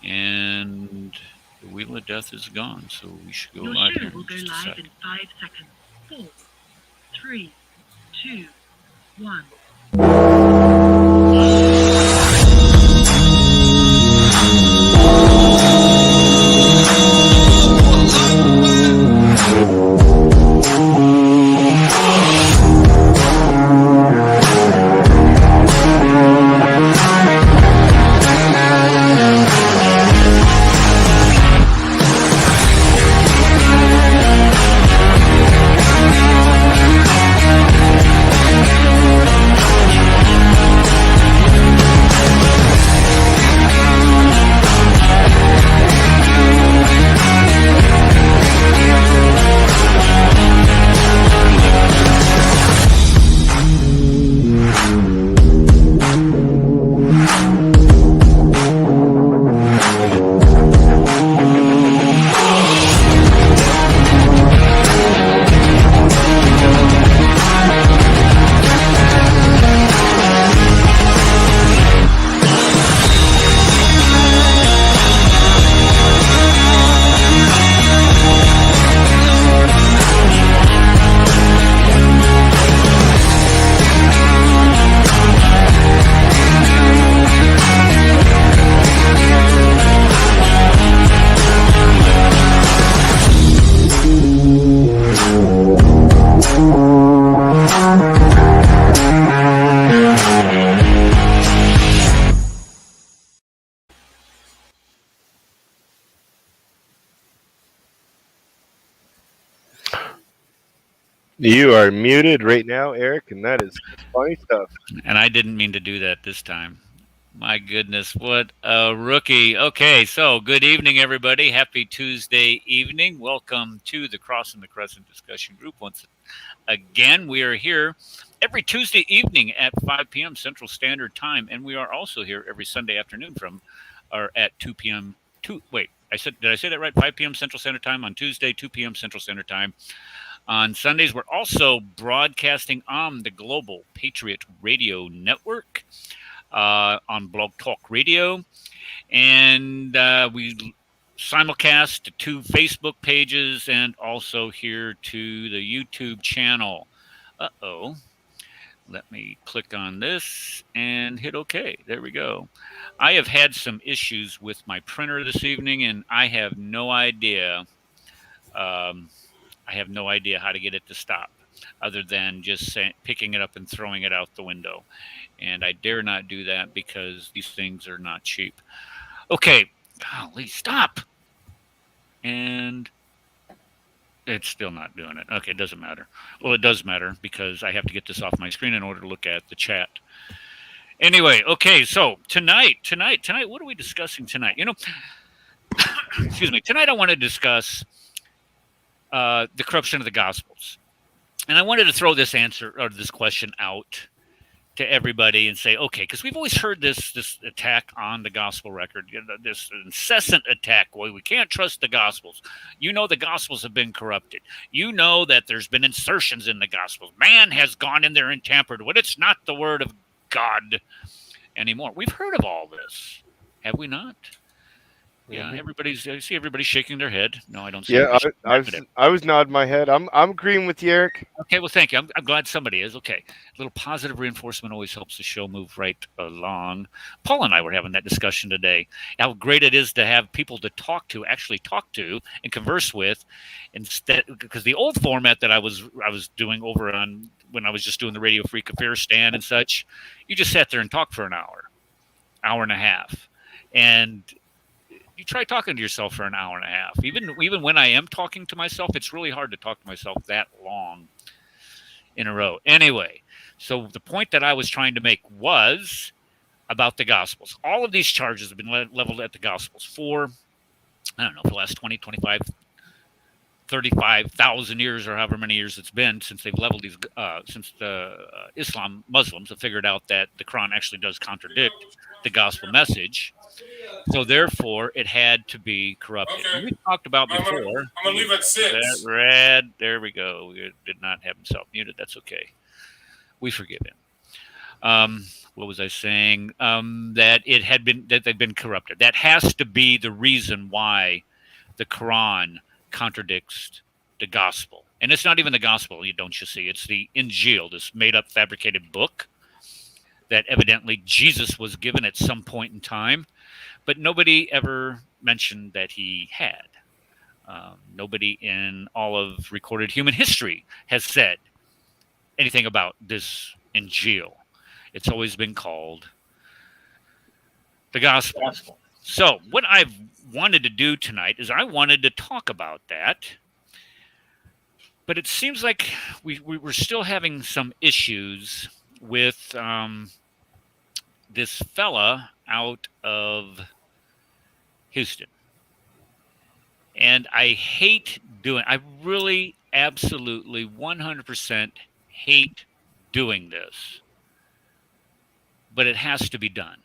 And the wheel of death is gone, so we should go Your live show here will in go just a live sec. in 5 seconds. 4, 3, 2, 1. You are muted right now, Eric, and that is funny stuff. And I didn't mean to do that this time. My goodness, what a rookie. Okay, so good evening, everybody. Happy Tuesday evening. Welcome to the Crossing the Crescent Discussion Group. Once again, we are here every Tuesday evening at 5 p.m. Central Standard Time, and we are also here every Sunday afternoon from or at 2 p.m. Wait, did I say that right? 5 p.m. Central Standard Time on Tuesday, 2 p.m. Central Standard Time on Sundays. We're also broadcasting on the Global Patriot Radio Network on Blog Talk Radio. And we simulcast to 2 Facebook pages and also here to the YouTube channel. Uh-oh. Let me click on this and hit OK. There we go. I have had some issues with my printer this evening, and I have no idea. I have no idea how to get it to stop, other than just picking it up and throwing it out the window. And I dare not do that because these things are not cheap. Okay, golly, stop. And it's still not doing it. Okay, it doesn't matter. Well, it does matter because I have to get this off my screen in order to look at the chat. Anyway, okay, so tonight, what are we discussing tonight? Excuse me. Tonight I want to discuss the corruption of the Gospels. And I wanted to throw this answer or this question out to everybody and say, okay, because we've always heard this attack on the gospel record, this incessant attack. Well, we can't trust the gospels. The gospels have been corrupted. That there's been insertions in the gospels. Man has gone in there and tampered with it. It's not the word of God anymore. We've heard of all this, have we not? Yeah, I see everybody shaking their head. No, I don't see. Yeah, I was nodding my head. I'm agreeing with you, Eric. Okay, well, thank you. I'm glad somebody is. Okay. A little positive reinforcement always helps the show move right along. Paul and I were having that discussion today. How great it is to have people to actually talk to and converse with, instead, because the old format that I was doing over on when I was just doing the Radio Freak Affairs stand and such, you just sat there and talked for an hour and a half. And you try talking to yourself for an hour and a half. Even when I am talking to myself, it's really hard to talk to myself that long in a row. Anyway, so the point that I was trying to make was about the Gospels. All of these charges have been leveled at the Gospels for, I don't know, for the last 20, 25, 35,000 years or however many years it's been since they've leveled these, since the Muslims have figured out that the Quran actually does contradict the gospel message. So therefore, it had to be corrupted. Okay. We talked about before. I'm gonna leave at 6. That red. There we go. We did not have himself muted. That's okay. We forgive him. what was I saying? That it had been that they've been corrupted. That has to be the reason why the Quran contradicts the gospel. And it's not even the gospel, don't you see? It's the Injil, this made-up, fabricated book that evidently Jesus was given at some point in time, but nobody ever mentioned that he had. Nobody in all of recorded human history has said anything about this Injil. It's always been called the gospel. So, what I've wanted to do tonight is I wanted to talk about that, but it seems like we're still having some issues with this fella out of Houston. And I really absolutely 100% hate doing this, but it has to be done.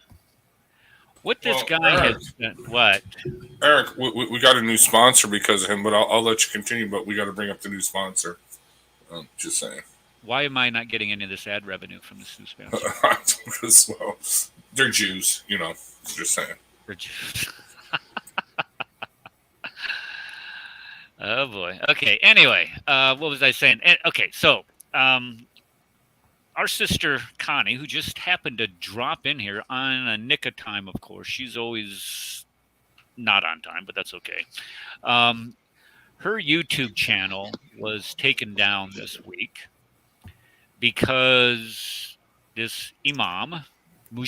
What this guy Eric, has done, what? Eric, we got a new sponsor because of him, but I'll let you continue. But we got to bring up the new sponsor. Just saying. Why am I not getting any of this ad revenue from this new sponsor? Because, well, they're Jews, Just saying. Oh boy. Okay. Anyway, what was I saying? Okay, so our sister Connie, who just happened to drop in here on a nick of time, of course. She's always not on time, but that's okay. Her YouTube channel was taken down this week because this imam, how do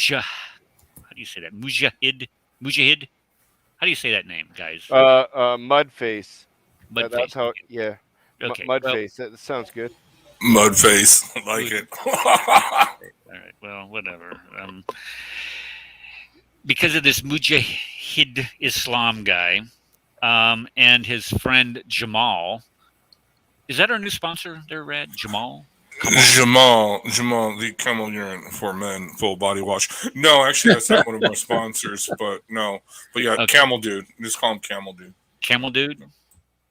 you say that? Mujahid? How do you say that name, guys? Mudface. That's how. Yeah. Okay. Mudface. That sounds good. Mudface, I like it. All right. Well, whatever. Because of this Mujahid Islam guy and his friend Jamal. Is that our new sponsor there, Rad? Jamal? Jamal, the camel urine for men, full body wash. No, actually, that's not one of our sponsors, but no. But yeah, Okay. Camel Dude. Just call him Camel Dude. Camel Dude?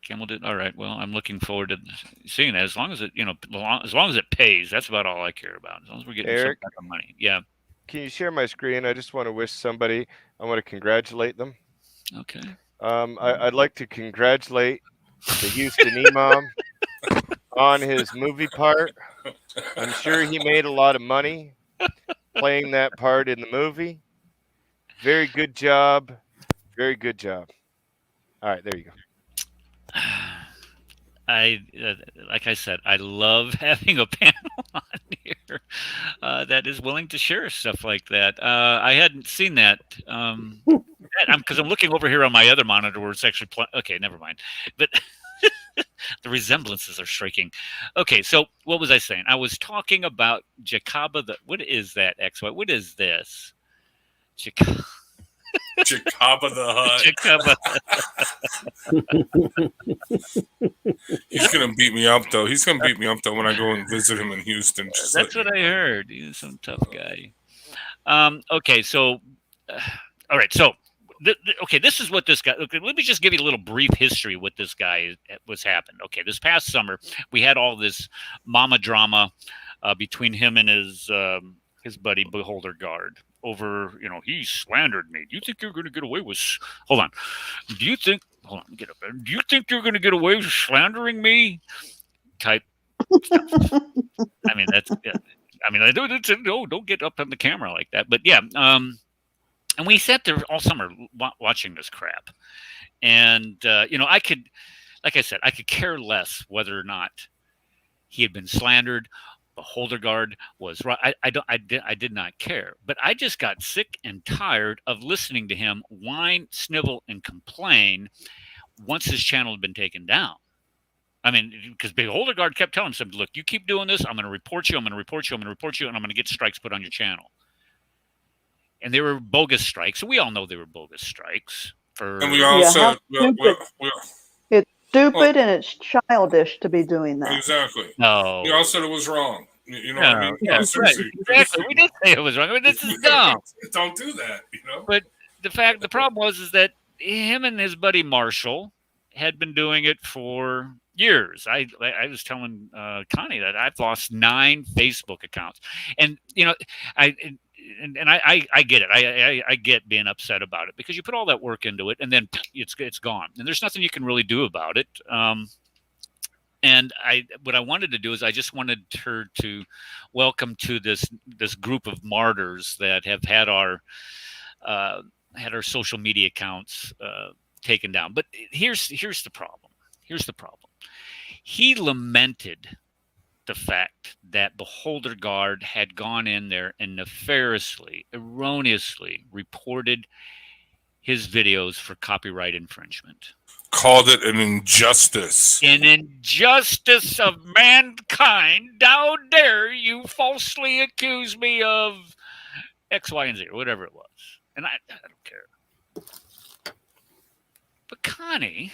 Camel Dude? All right. Well, I'm looking forward to seeing that. As long as it, as long as it pays, that's about all I care about. As long as we're getting some Eric? type of money. Yeah. Can you share my screen? I just want to wish somebody. I want to congratulate them. Okay. I'd like to congratulate the Houston Imam on his movie part. I'm sure he made a lot of money playing that part in the movie. Very good job. Very good job. All right, there you go. Like I said, I love having a panel on here that is willing to share stuff like that. I hadn't seen that. Because I'm looking over here on my other monitor where it's actually okay, never mind. But the resemblances are striking. Okay, so what was I saying? I was talking about Jacaba. What is that? What is this? Jacaba the Hutt. He's gonna beat me up though. When I go and visit him in Houston. That's what I heard. He's some tough guy. Okay, so all right, so. Okay, this is what this guy. Okay, let me just give you a little brief history of what this guy was happened. Okay, this past summer we had all this mama drama between him and his buddy Beholder Guard over. He slandered me. Do you think you're going to get away with? Hold on. Do you think? Hold on. Get up there. Do you think you're going to get away with slandering me? Type stuff. I mean that's. Yeah. I mean I don't get up on the camera like that. But yeah. And we sat there all summer watching this crap. And, I could, like I said, I could care less whether or not he had been slandered. The Holdergard was right. I did not care. But I just got sick and tired of listening to him whine, snivel, and complain once his channel had been taken down. I mean, because Beholder Guard kept telling him, look, you keep doing this, I'm going to report you, and I'm going to get strikes put on your channel. And they were bogus strikes. We all know they were bogus strikes. And we also it's stupid and it's childish to be doing that. Exactly. No. We all said it was wrong. What I mean? Yeah, right. Exactly. We did say it was wrong. I mean, this is dumb. Don't do that. But the problem was that him and his buddy Marshall had been doing it for years. I was telling Connie that I've lost 9 Facebook accounts, and and I get it. I get being upset about it because you put all that work into it and then it's gone and there's nothing you can really do about it. And what I wanted to do is I just wanted her to welcome to this group of martyrs that have had our social media accounts taken down. But here's the problem. Here's the problem. He lamented the fact that Beholder Guard had gone in there and nefariously, erroneously reported his videos for copyright infringement. Called it an injustice. An injustice of mankind. How dare you falsely accuse me of X, Y, and Z, or whatever it was. And I don't care. But Connie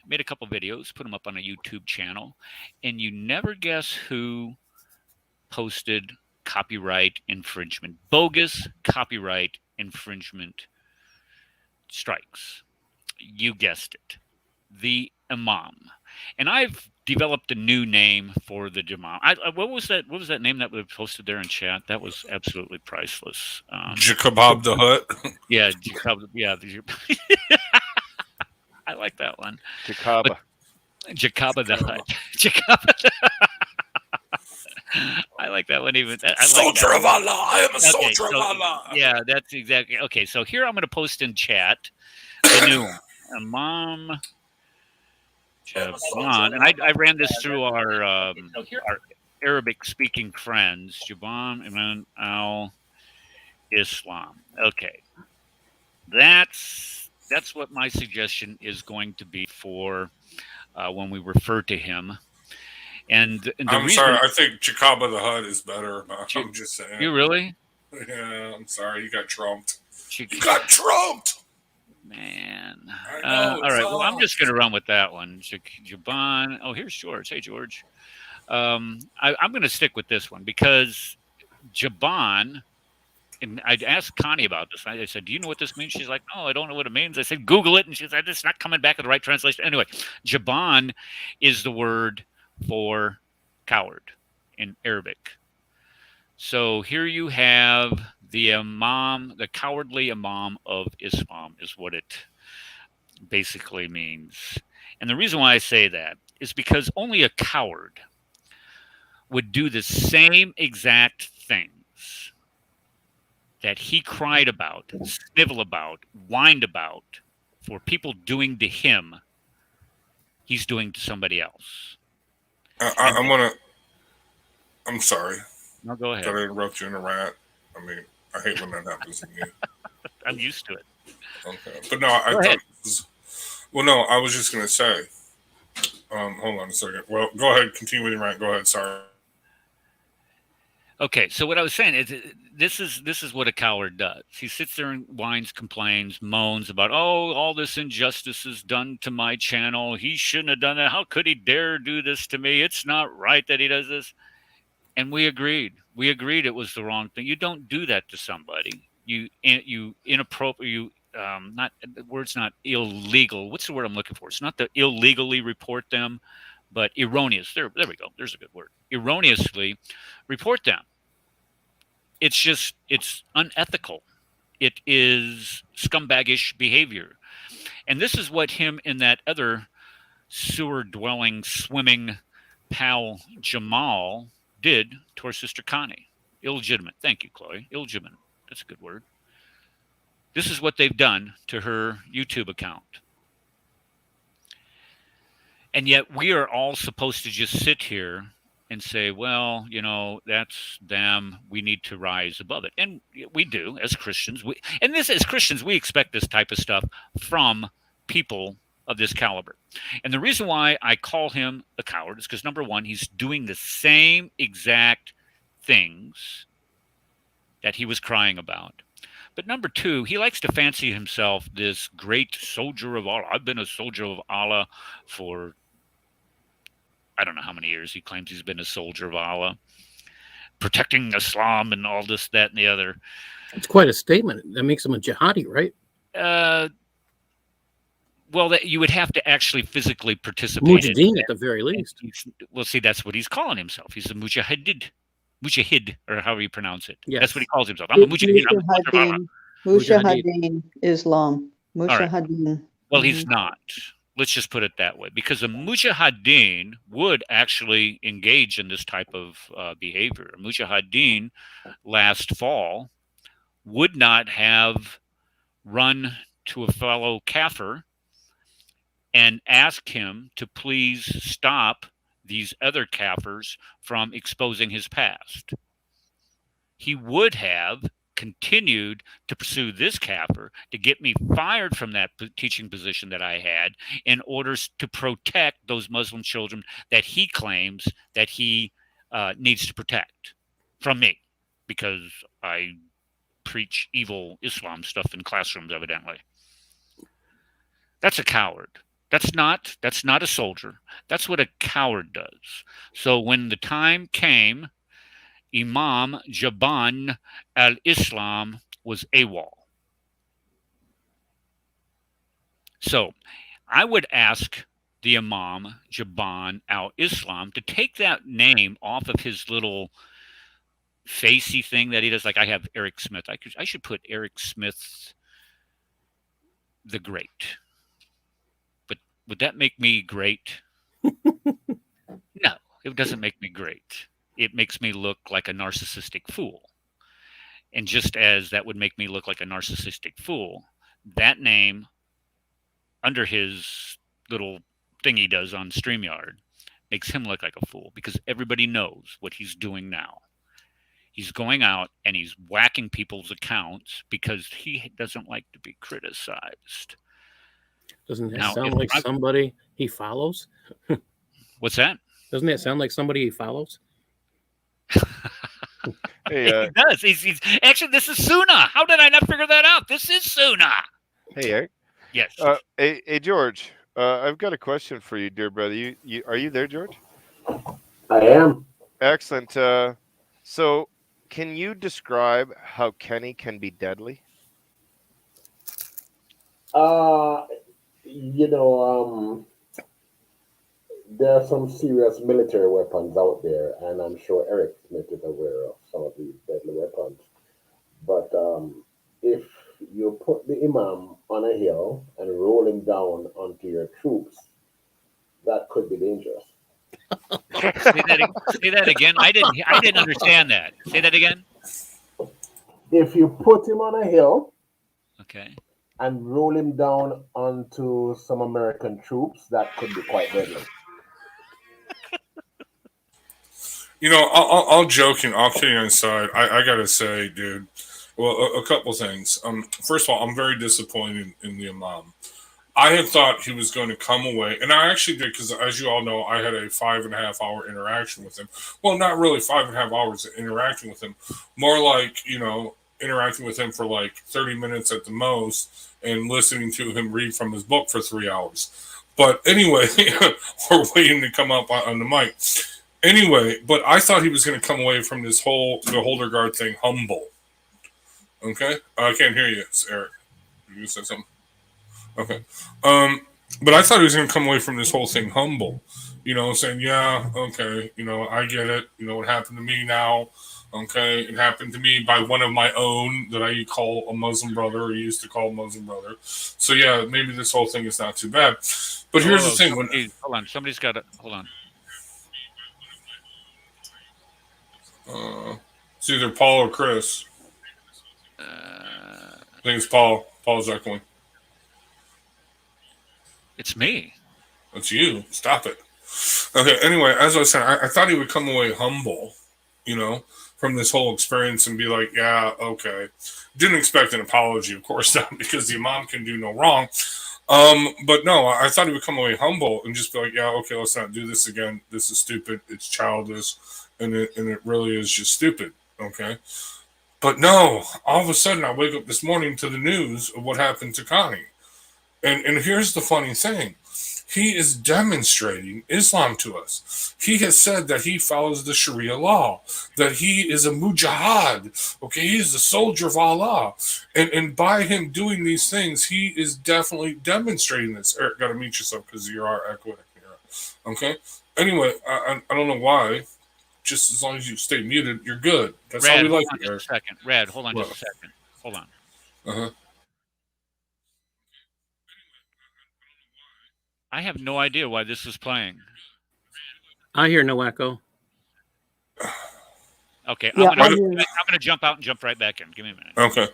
made a couple videos, put them up on a YouTube channel, and you never guess who posted copyright infringement, bogus copyright infringement strikes. You guessed it, the Imam. And I've developed a new name for the Imam. What was that name that we posted there in chat? That was absolutely priceless. Jacob the Hut. Yeah, Jacob. Yeah, I like that one. Jacaba. Jacaba the Hut. Jacaba. I like that one even. Soldier of Allah. I am a soldier of Allah. Yeah, that's exactly. Okay, so here I'm going to post in chat the new one. Imam Jaban. And I ran this through our Arabic-speaking friends. Jaban Ibn al-Islam. Okay. That's what my suggestion is going to be for when we refer to him. And the I'm reason, sorry, I think Chicaba the Hut is better. I'm just saying. You really? Yeah, I'm sorry. You got trumped. You got trumped! Man. I know, all right, well, I'm just going to run with that one. Jaban. Oh, here's George. Hey, George. I'm going to stick with this one because Jaban, and I asked Connie about this. I said, do you know what this means? She's like, no, I don't know what it means. I said, Google it. And she said, it's not coming back with the right translation. Anyway, Jaban is the word for coward in Arabic. So here you have the Imam, the cowardly Imam of Islam is what it basically means. And the reason why I say that is because only a coward would do the same exact things that he cried about, snivel about, whined about for people doing to him, he's doing to somebody else. I'm sorry. No, go ahead. Did I interrupt you in a rant? I mean, I hate when that happens to me. I'm used to it. Okay. But no, I was just going to say, hold on a second. Well, go ahead. Continue with your rant. Go ahead. Sorry. Okay. So what I was saying is this is what a coward does. He sits there and whines, complains, moans about, oh, all this injustice is done to my channel. He shouldn't have done that. How could he dare do this to me? It's not right that he does this. And we agreed. We agreed it was the wrong thing. You don't do that to somebody. You inappropriate. You not the word's not illegal. What's the word I'm looking for? It's not to illegally report them, but erroneous. There we go. There's a good word. Erroneously report them. It's unethical. It is scumbaggish behavior, and this is what him and that other sewer-dwelling, swimming pal Jamal did to our sister Connie. Illegitimate. Thank you, Chloe. Illegitimate. That's a good word. This is what they've done to her YouTube account. And yet we are all supposed to just sit here and say, well, that's them. We need to rise above it. And we do as Christians. As Christians, we expect this type of stuff from people of this caliber. And the reason why I call him a coward is because, number one, he's doing the same exact things that he was crying about. But number two, he likes to fancy himself this great soldier of Allah. I've been a soldier of Allah for, I don't know how many years he claims he's been a soldier of Allah, protecting Islam and all this, that, and the other. It's quite a statement. That makes him a jihadi, right? Well, that you would have to actually physically participate. Mujahideen at the very least. Well, see, that's what he's calling himself. He's a mujahid. Mujahid, or however you pronounce it. Yes. That's what he calls himself. I'm a Mujahid. I'm a Mujahideen. Mujahideen. Mujahideen Islam. All right. Mujahideen. Well, he's not. Let's just put it that way, because a mujahideen would actually engage in this type of behavior. A mujahideen last fall would not have run to a fellow kafir and ask him to please stop these other kafirs from exposing his past. He would have continued to pursue this kafir to get me fired from that teaching position that I had in order to protect those Muslim children that he claims that he needs to protect from me, because I preach evil Islam stuff in classrooms, evidently. That's a coward. That's not a soldier. That's what a coward does. So when the time came, Imam Jaban al-Islam was AWOL. So I would ask the Imam Jaban al-Islam to take that name off of his little facey thing that he does. Like, I have Eric Smith. I should put Eric Smith the Great. But would that make me great? No, it doesn't make me great. It makes me look like a narcissistic fool. And just as that would make me look like a narcissistic fool, that name under his little thing he does on StreamYard makes him look like a fool, because everybody knows what he's doing now. He's going out and he's whacking people's accounts because he doesn't like to be criticized. Doesn't that sound like somebody he follows? What's that? Doesn't that sound like somebody he follows? Hey, he does. He's actually, this is Sunnah. How did I not figure that out? This is Sunnah. hey, Eric. Yes. Hey, George. I've got a question for you, dear brother. You are you there, George? I am. Excellent. So, can you describe how Kenny can be deadly? There are some serious military weapons out there, and I'm sure Eric Smith is aware of some of these deadly weapons. But if you put the imam on a hill and roll him down onto your troops, that could be dangerous. Say that again. I didn't understand that. Say that again. If you put him on a hill, okay, and roll him down onto some American troops, that could be quite deadly. You know, all joking, all kidding aside, I gotta say, dude. Well, a couple things. First of all, I'm very disappointed in the imam. I had thought he was going to come away, and I actually did, because as you all know, I had a 5.5 hour interaction with him. Well, not really 5.5 hours interacting with him, more like, interacting with him for like 30 minutes at the most, and listening to him read from his book for 3 hours. But anyway, we're waiting to come up on the mic. Anyway, but I thought he was going to come away from this whole Beholder Guard thing humble. Okay? I can't hear you, Eric. You say something? Okay. But I thought he was going to come away from this whole thing humble. Saying, yeah, okay, I get it. What happened to me now. Okay, it happened to me by one of my own that I call a Muslim brother, or used to call a Muslim brother. So, yeah, maybe this whole thing is not too bad. But here's the thing. Hold on. Somebody's got to... Hold on. It's either Paul or Chris. I think it's Paul. Paul's echoing. It's me. It's you. Stop it. Okay, anyway, as I was saying, I thought he would come away humble, from this whole experience and be like, yeah, okay. Didn't expect an apology, of course not, because the imam can do no wrong. But no, I thought he would come away humble and just be like, yeah, okay, let's not do this again. This is stupid. It's childish. And it really is just stupid. Okay. But no, all of a sudden I wake up this morning to the news of what happened to Connie. And here's the funny thing. He is demonstrating Islam to us. He has said that he follows the Sharia law, that he is a mujahid. Okay, he is a soldier of Allah. And by him doing these things, he is definitely demonstrating this. Eric, got to mute yourself because you are echoing here. Okay? Anyway, I don't know why. just as long as you stay muted, you're good. That's Rad, how we like hold on it, Eric. just a second. Rad, hold on What? just a second. Hold on. Uh-huh. I have no idea why this is playing. I hear no echo. Okay, Yeah, I'm gonna jump out and jump right back in. Give me a minute. Okay.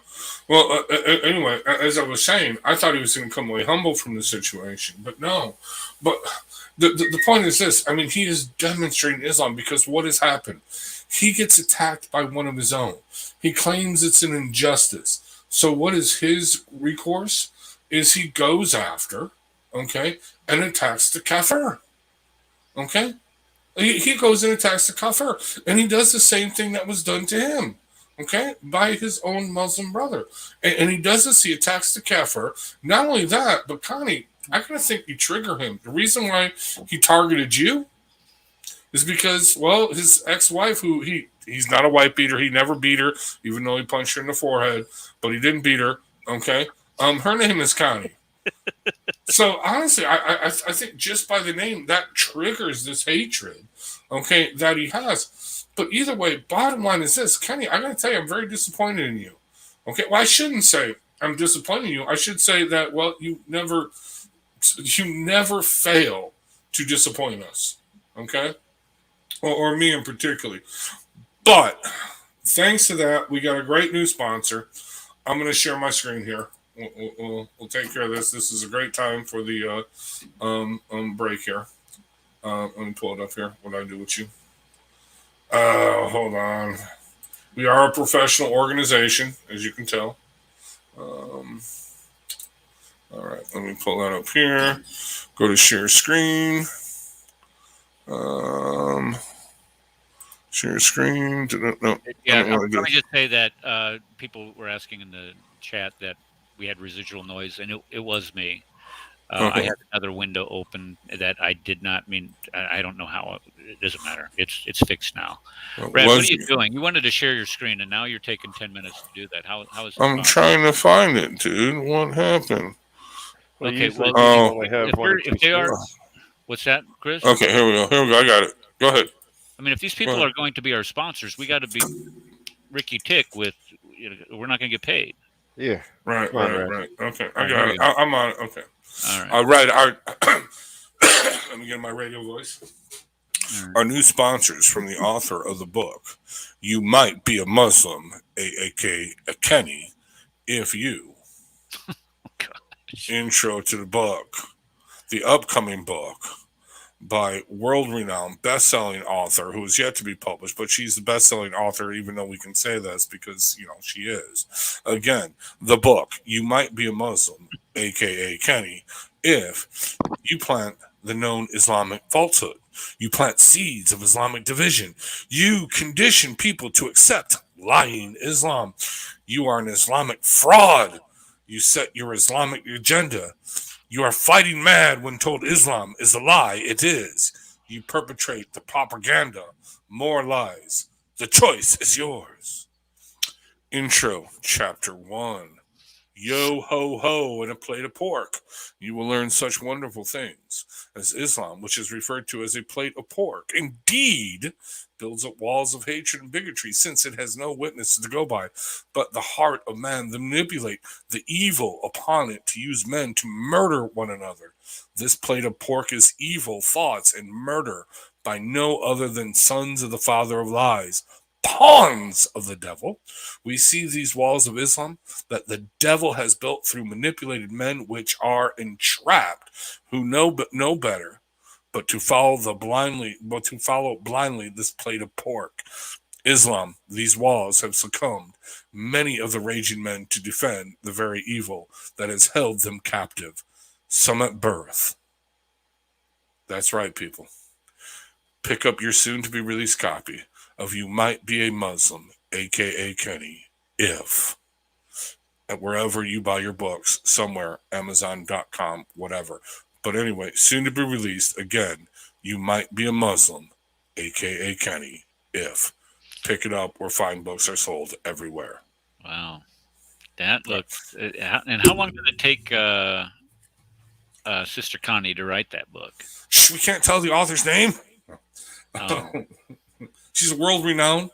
Well, anyway, as I was saying, I thought he was going to come away humble from the situation, but no. But the point is this. I mean, he is demonstrating Islam because what has happened? He gets attacked by one of his own. He claims it's an injustice. So what is his recourse? Is he goes after, okay, and attacks the kafir. Okay? He goes and attacks the kafir. And he does the same thing that was done to him. Okay? By his own Muslim brother. And he does this, he attacks the kafir. Not only that, but Connie, I kind of think you trigger him. The reason why he targeted you is because, well, his ex-wife, who he's not a wife beater, he never beat her, even though he punched her in the forehead, but he didn't beat her. Okay? Her name is Connie. So honestly, I think just by the name that triggers this hatred, okay, that he has. But either way, bottom line is this, Kenny. I gotta tell you, I'm very disappointed in you. Okay, well, I shouldn't say I'm disappointed in you. I should say that, well, you never fail to disappoint us. Okay, or me in particular. But thanks to that, we got a great new sponsor. I'm gonna share my screen here. We'll take care of this. This is a great time for the break here. Let me pull it up here. What do I do with you? Hold on. We are a professional organization, as you can tell. All right, let me pull that up here. Go to share screen. Share screen. No. Yeah, let me just say that people were asking in the chat that we had residual noise, and it was me. I had another window open that I did not mean. I don't know how. It doesn't matter. It's fixed now. Brad, what are you doing? You wanted to share your screen, and now you're taking 10 minutes to do that. How is it? I'm trying to find it, dude. What happened? Well, Okay, usually well, only have one or two if they are, screens. what's that, Chris? Okay, here we go. I got it. Go ahead. I mean, if these people are going to be our sponsors, we got to be Ricky Tick with. We're not going to get paid. Yeah. Right. Okay, I got it. I'm on it. Okay. All right. All right. Let me get my radio voice. Our new sponsors from the author of the book, You Might Be a Muslim, a.k.a. Kenny, if you. Intro to the book. The upcoming book by world-renowned best-selling author who is yet to be published, but she's the best-selling author, even though we can say this because, she is. Again, the book, You Might Be a Muslim, a.k.a. Kenny, if you plant the known Islamic falsehood. You plant seeds of Islamic division. You condition people to accept lying Islam. You are an Islamic fraud. You set your Islamic agenda. You are fighting mad when told Islam is a lie. It is. You perpetrate the propaganda. More lies. The choice is yours. Intro, Chapter 1. Yo ho ho and a plate of pork. You will learn such wonderful things as Islam, which is referred to as a plate of pork, indeed builds up walls of hatred and bigotry, since it has no witnesses to go by, but the heart of man to manipulate the evil upon it, to use men to murder one another. This plate of pork is evil thoughts and murder by no other than sons of the father of lies, pawns of the devil. We see these walls of Islam that the devil has built through manipulated men which are entrapped, who know better, but to follow blindly this plate of pork. Islam, these walls have succumbed many of the raging men to defend the very evil that has held them captive, some at birth. That's right, people. Pick up your soon-to-be released copy of You Might Be a Muslim, a.k.a. Kenny, if at wherever you buy your books, somewhere, Amazon.com, whatever. But anyway, soon to be released, again, You Might Be a Muslim, a.k.a. Kenny, if. Pick it up where fine books are sold everywhere. Wow. That looks... And how long did it take Sister Connie to write that book? Shh, we can't tell the author's name. Oh. She's a world-renowned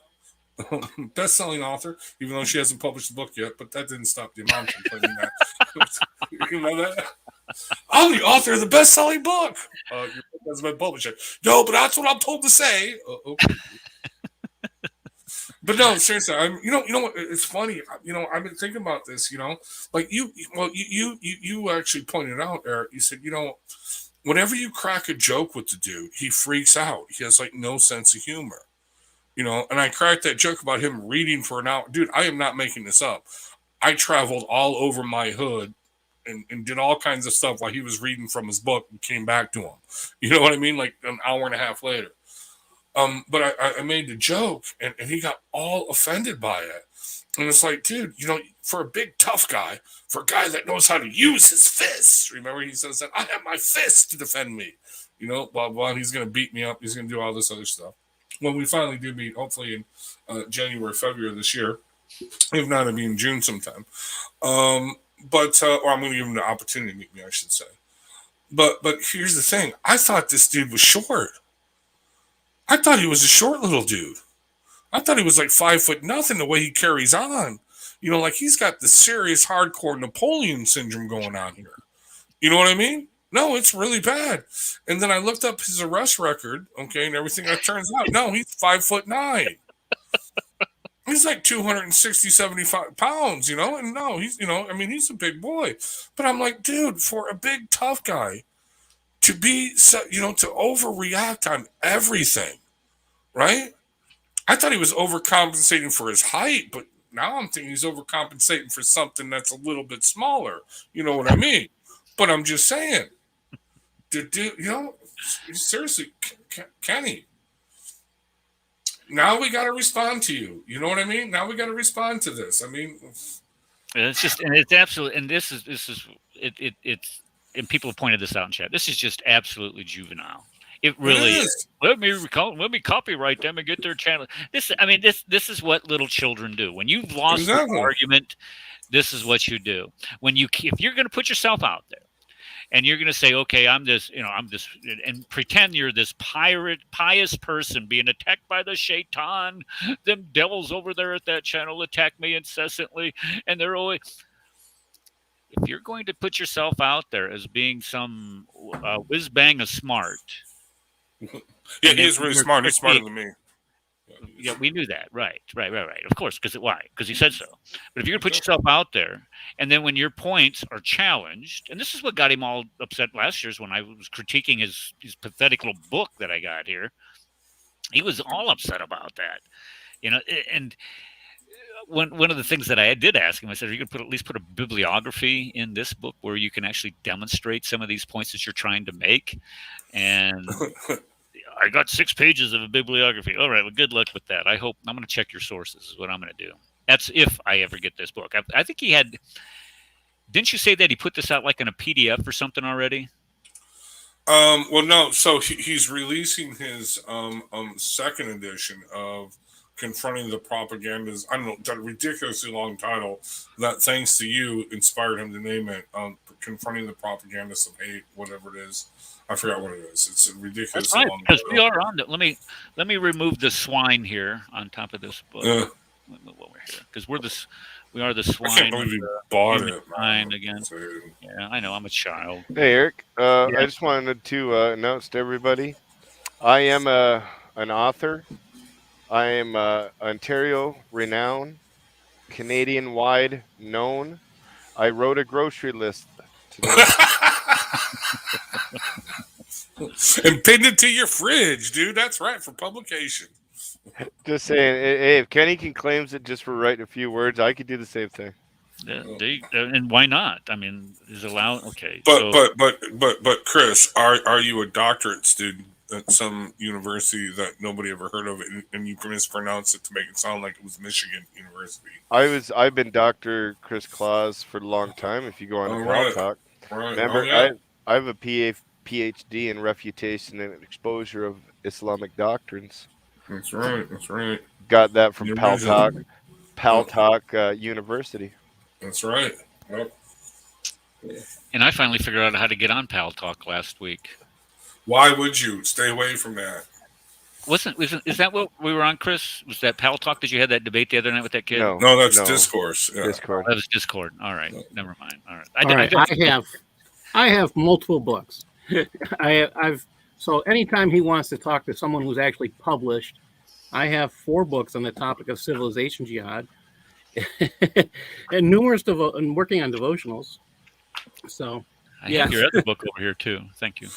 best-selling author, even though she hasn't published a book yet. But that didn't stop the mom from claiming that. You know that? I'm the author of the best-selling book. Your book hasn't been published yet. No, but that's what I'm told to say. Okay. But no, seriously, you know what? It's funny. I've been thinking about this. Like you actually pointed out, Eric. You said, whenever you crack a joke with the dude, he freaks out. He has like no sense of humor. And I cracked that joke about him reading for an hour. Dude, I am not making this up. I traveled all over my hood and did all kinds of stuff while he was reading from his book and came back to him. You know what I mean? Like an hour and a half later. But I made the joke and he got all offended by it. And it's like, dude, for a big tough guy, for a guy that knows how to use his fists, remember he says that I have my fists to defend me, while he's going to beat me up. He's going to do all this other stuff. When we finally do meet, hopefully in January, February of this year, if not, it'll be in June sometime. Or I'm going to give him the opportunity to meet me, I should say. But here's the thing. I thought this dude was short. I thought he was a short little dude. I thought he was like 5'0" the way he carries on. Like he's got the serious hardcore Napoleon syndrome going on here. You know what I mean? No, it's really bad. And then I looked up his arrest record, okay, and everything. It turns out, no, he's 5'9". He's like 260, 75 pounds, and no, he's, he's a big boy. But I'm like, dude, for a big tough guy, to be, to overreact on everything, right? I thought he was overcompensating for his height, but now I'm thinking he's overcompensating for something that's a little bit smaller. You know what I mean? But I'm just saying, dude, seriously, Kenny, now we got to respond to you. You know what I mean? Now we got to respond to this. I mean, it's absolutely, and it's, and people have pointed this out in chat. This is just absolutely juvenile. It really is. Let me copyright them and get their channel. This is what little children do. When you've lost an argument, this is what you do. If you're going to put yourself out there and you're going to say, okay, I'm this, and pretend you're this pious person being attacked by the shaitan, them devils over there at that channel attack me incessantly, and they're always. If you're going to put yourself out there as being some whiz bang of smart, yeah, he's really smart. He's smarter than me. Yeah, we knew that. Right. Of course, why? Because he said so. But if you're going to put yourself out there, and then when your points are challenged, and this is what got him all upset last year, is when I was critiquing his pathetic little book that I got here. He was all upset about that, and. One of the things that I did ask him, I said, are you going to at least put a bibliography in this book where you can actually demonstrate some of these points that you're trying to make? And I got 6 pages of a bibliography. All right, well, good luck with that. I'm going to check your sources is what I'm going to do. That's if I ever get this book. I think he had, didn't you say that he put this out like in a PDF or something already? Well, no. So he's releasing his second edition of Confronting the Propagandas. I don't know, that ridiculously long title that, thanks to you, inspired him to name it Confronting the Propagandists of Hate, whatever it is. I forgot what it is. It's a ridiculously long title. Because we are on it. Let me remove the swine here on top of this book. Because we are the swine. I can't believe you bought it. Again. Yeah, I know. I'm a child. Hey, Eric. I just wanted to announce to everybody, I am an author. I am Ontario renowned, Canadian-wide known. I wrote a grocery list today. And pinned it to your fridge, dude. That's right, for publication. Just saying, hey, if Kenny can claim it just for writing a few words, I could do the same thing. And why not? I mean, is allowed. Okay. But Chris, are you a doctorate student at some university that nobody ever heard of, and you mispronounced it to make it sound like it was Michigan University? I've been Dr. Chris Claus for a long time. If you go on to Pal Talk, remember, I have a PhD in refutation and exposure of Islamic doctrines. That's right. Got that from Pal Talk University. That's right. Yep. And I finally figured out how to get on Pal Talk last week. Why would you stay away from that? Is that what we were on, Chris? Was that Pal Talk that you had that debate the other night with that kid? No, No, that's no. Discourse. Yeah. Discord. That was Discord. All right, never mind. All right, All right, I have multiple books. So anytime he wants to talk to someone who's actually published, I have 4 books on the topic of civilization jihad, and numerous and working on devotionals. So I have your other book over here too. Thank you.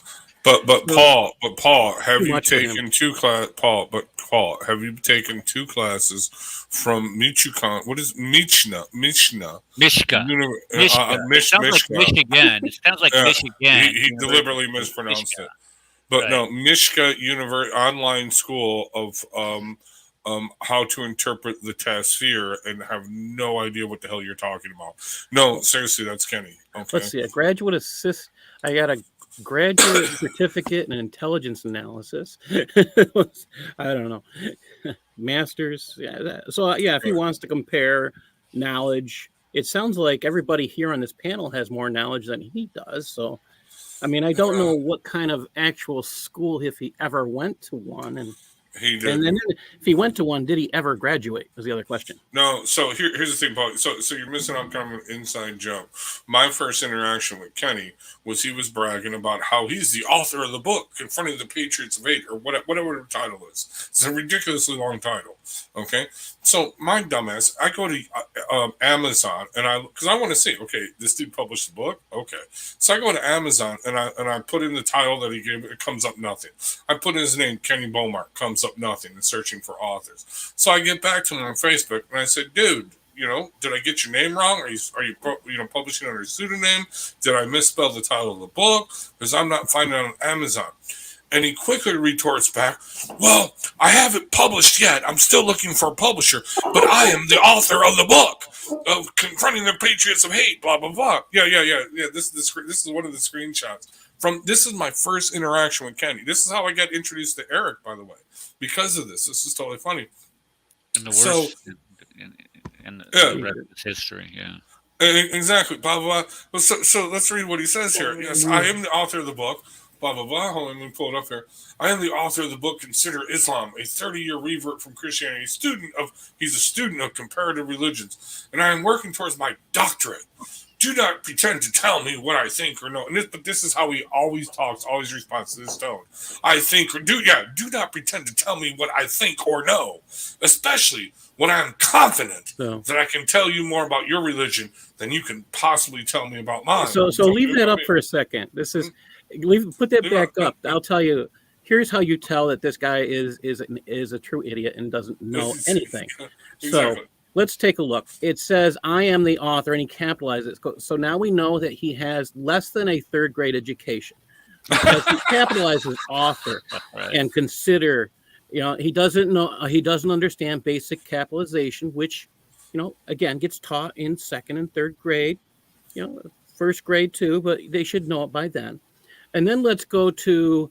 But Paul, have you taken 2 class? Paul, have you taken 2 classes from Michoacan? What is Mishka? Mishka. It sounds like Michigan. It sounds like Michigan. He deliberately mispronounced it. But no, Mishka online school of how to interpret the Tasfir, and have no idea what the hell you're talking about. No, seriously, that's Kenny. Okay. Let's see, a graduate assist. I got a graduate certificate in intelligence analysis. I don't know. Masters. Yeah. So if he wants to compare knowledge, it sounds like everybody here on this panel has more knowledge than he does. So, I mean, I don't know what kind of actual school, if he ever went to one, and he did. And then if he went to one, did he ever graduate? Was the other question. No. So here's the thing, Paul. So you're missing out kind of an inside joke. My first interaction with Kenny was he was bragging about how he's the author of the book, Confronting the Patriots of Hate, or whatever the title is. It's a ridiculously long title. Okay. So my dumbass, I go to Amazon because I want to see. Okay, this dude published the book. Okay. So I go to Amazon and I put in the title that he gave. It comes up nothing. I put in his name, Kenny Beaumont. Comes up nothing. And searching for authors. So I get back to him on Facebook and I said, dude, did I get your name wrong? Are you publishing under a pseudonym? Did I misspell the title of the book? Because I'm not finding it on Amazon. And he quickly retorts back, well, I haven't published yet. I'm still looking for a publisher, but I am the author of the book of Confronting the Patriots of Hate, blah, blah, blah. Yeah. This is one of the screenshots. This is my first interaction with Kenny. This is how I got introduced to Eric, by the way, because of this. This is totally funny. And the worst in the rest of his history, yeah. Exactly, blah, blah, blah. So let's read what he says here. Yes, I am the author of the book, blah, blah, blah. Hold on, let me pull it up here. I am the author of the book, Consider Islam, a 30-year revert from Christianity. He's a student of comparative religions, and I am working towards my doctorate. Do not pretend to tell me what I think or know. But this is how he always talks, always responds to this tone. I think or do not pretend to tell me what I think or know, especially when I'm confident that I can tell you more about your religion than you can possibly tell me about mine. So leave that up for a second. This is put that back up. I'll tell you. Here's how you tell that this guy is a true idiot and doesn't know anything. Exactly. So let's take a look. It says, I am the author, and he capitalizes it. So now we know that he has less than a 3rd grade education, because he capitalizes author and consider. He doesn't understand basic capitalization, which, again, gets taught in 2nd and 3rd grade, 1st grade too, but they should know it by then. And then let's go to